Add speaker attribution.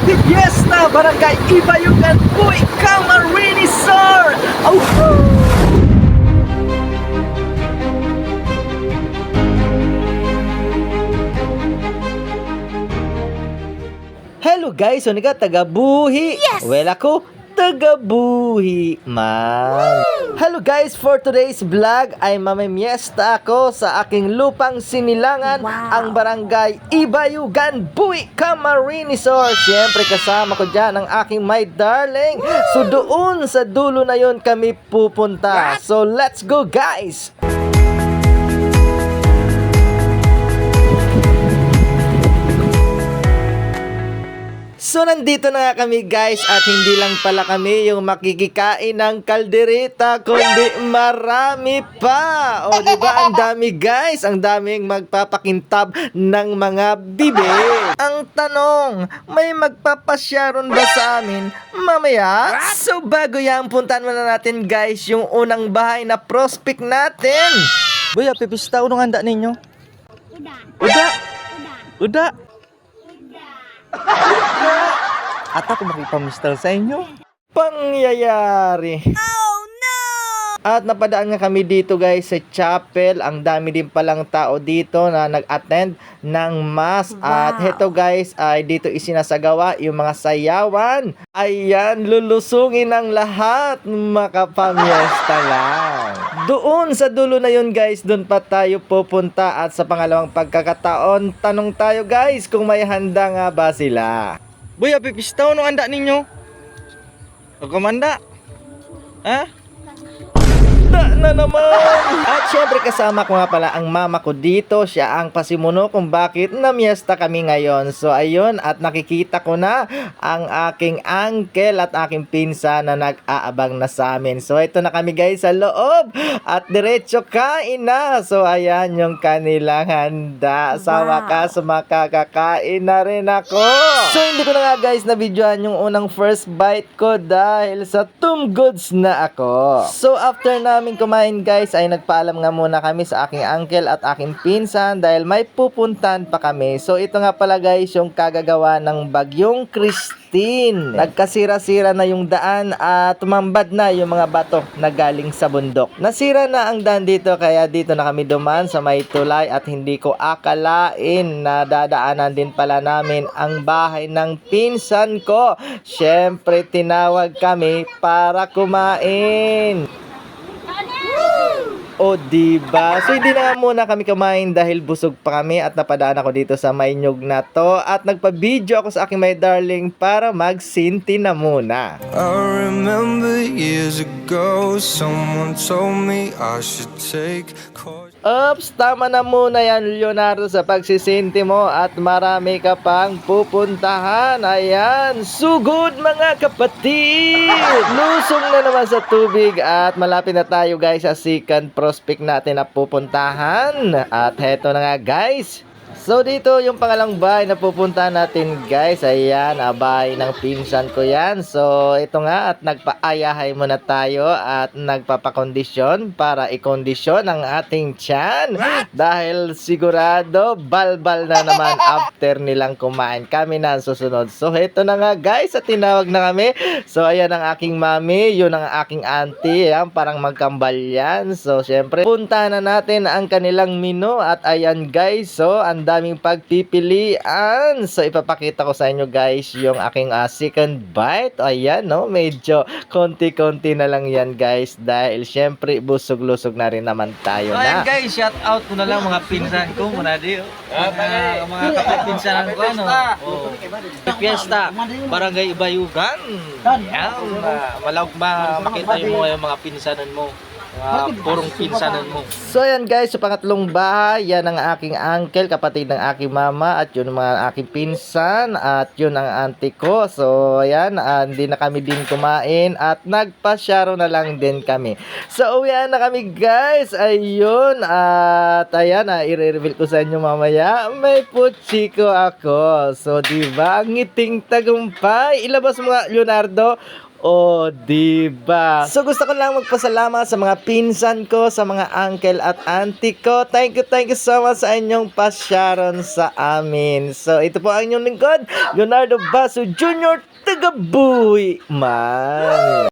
Speaker 1: de Fiesta, Barangay Ibayugan, Uy, Camarines Sur! Hello guys, so nga taga-buhi.
Speaker 2: Yes!
Speaker 1: Well, ako taga-buhi man. Hello guys, for today's vlog ay mamimiesta ako sa aking lupang sinilangan,
Speaker 2: Wow.
Speaker 1: ang barangay Ibayugan, Buhi, Camarines Sur. Siyempre kasama ko dyan ang aking my darling. So doon sa dulo na yon kami pupunta. So let's go guys! So nandito na nga kami guys, at hindi lang pala kami yung makikikain ng kaldereta, kundi marami pa. O diba, ang dami guys, ang daming magpapakintab ng mga bibig. Ang tanong, may magpapasyaron ba sa amin mamaya? So bago yan, puntahan muna natin guys yung unang bahay na prospect natin. Boy, pipista, unong handa ninyo? Uda. Uda. At ako makipamistal sa inyo. Pangyayari.
Speaker 2: Oh no!
Speaker 1: At napadaan nga kami dito guys sa chapel. Ang dami din palang tao dito na nag-attend ng mass.
Speaker 2: Wow.
Speaker 1: At heto guys ay dito isinasagawa yung mga sayawan. Ayan, lulusungin ang lahat. Makapamiesta lang. Doon sa dulo na yun guys, doon pa tayo pupunta. At sa pangalawang pagkakataon, tanong tayo guys kung may handa nga ba sila. Boy, apipistaw nung handa ninyo? O kumanda? Ha? Na naman! At syempre kasama ko nga pala ang mama ko dito. Siya ang pasimuno kung bakit namiesta kami ngayon. So ayun, at nakikita ko na ang aking uncle at aking pinsa na nag-aabang na sa amin. So ito na kami guys sa loob. At diretso kain na. So ayan yung kanilang handa. Sa wakas makakakain na rin ako. So hindi ko na nga guys na videohan yung unang first bite ko dahil sa tumgods na ako. So after namin kumain guys ay nagpaalam nga muna kami sa aking uncle at aking pinsan dahil may pupuntan pa kami. So ito nga pala guys yung kagagawa ng bagyong Christine. Nagkasira-sira na yung daan at tumambad na yung mga bato na galing sa bundok. Nasira na ang daan dito kaya dito na kami dumaan sa may tulay at hindi ko akalain na dadaanan din pala namin ang bahay ng pinsan ko. Syempre tinawag kami para kumain. O diba? So hindi na muna kami kumain dahil busog pa kami at napadaan ako dito sa may nyug na to at nagpa-video ako sa aking my darling para magsinti na muna.
Speaker 3: I remember years ago, someone told me I should take caution.
Speaker 1: Oops, tama na muna yan Leonardo sa pagsisinti mo at marami ka pang pupuntahan. Ayan, sugod mga kapatid! Lusong na naman sa tubig at malapit na tayo guys sa second prospect natin na pupuntahan. At heto na nga guys. So dito yung pangalang bahay na pupuntahan natin guys. Ayan, bahay ng pinsan ko yan. So ito nga at nagpaayahay muna tayo at nagpapakondisyon para ikondisyon ang ating tiyan. Dahil sigurado balbal na naman after nilang kumain. Kami na ang susunod. So ito na nga guys at tinawag na kami. So ayan ang aking mami, yun ang aking auntie. Ayan, parang magkambal yan. So syempre punta na natin ang kanilang menu at ayan guys. So ang daming pagpipilian. So ipapakita ko sa inyo guys yung aking second bite. Ayan no, medyo konti-konti na lang yan guys dahil syempre busog-lusog na rin naman tayo
Speaker 4: So,
Speaker 1: na.
Speaker 4: ayan guys, shout out ko na lang mga pinsan ko muna di. Mga kapinsanan ko ano. Oh. Fiesta, Barangay Ibayugan. Yan, makita yung mga pinsanan mo. Purong pinsanan mo.
Speaker 1: So ayan guys, sa pangatlong bahay, yan ang aking uncle, kapatid ng aking mama, at yun ang mga aking pinsan, at yun ang auntie ko. So ayan, hindi na kami din kumain at nagpasyaro na lang din kami. So uwian na kami guys, ayun, at ayan, i-reveal ko sa inyo mamaya, may putsiko ako. So diba, ang ngiting tagumpay, ilabas mo nga Leonardo. O, diba? So, gusto ko lang magpasalamat sa mga pinsan ko, sa mga uncle at auntie ko. Thank you so much sa inyong pasyaron sa amin. So, ito po ang inyong lingkod, Leonardo Basso Jr. Tagabuhi man.